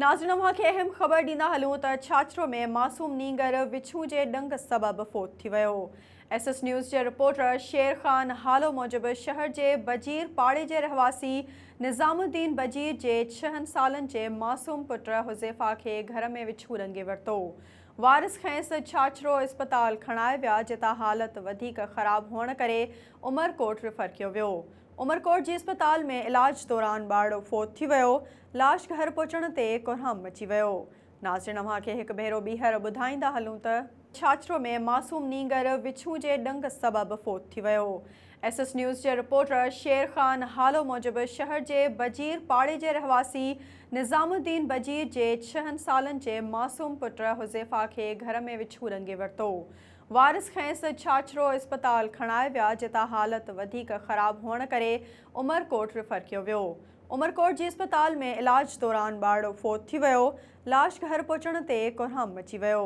नाज़रीन खे अहम ख़बर ॾींदा हलूं त छाछरो में मासूम नींगर विछूं जे ॾंग सबबि फ़ौत थी वियो। SS न्यूज़ जे रिपोर्टर शेर ख़ान हालो मूजिबि शहर जे बजीर पाड़े जे रहवासी निज़ामुद्दीन बजीर जे 6 सालनि जे मासूम पुट हुज़ैफ़ा खे घर में विछूं ॾंगे वरितो। वारिस खेसि छाछरो इस्पताल खणाए विया, जितां हालत वधीक ख़राब हुअण करे उमरकोट रिफर कयो वियो। उमरकोट जी इस्पताल में इलाज दौरान ॿारड़ो फ़ौत थी वियो। लाश घर पहुचण ते कोरहम मची वियो। नाज़रीन खे हिकु भेरो ॿीहर ॿुधाईंदा हलूं त छाछरो में मासूम नींगर विछूं जे ॾंग सबबि फ़ौत थी वियो। SS न्यूज़ जे रिपोर्टर शेर ख़ान हालो मूजिबि शहर जे बजीर पाड़े जे रहवासी निज़ामुद्दीन बजीर जे 6 सालनि जे मासूम पुट हुज़ैफ़ा खे घर में विछूं ॾंगे वरितो। वारिस खेसि छाछरो इस्पताल खणाए विया, जितां हालत वधीक ख़राब हुअण करे उमरकोट रिफर कयो वियो। उमरकोट जी इस्पताल में इलाज दौरान ॿारड़ो फ़ौत थी वियो। लाश घर पहुचण ते कोरहम मची वियो।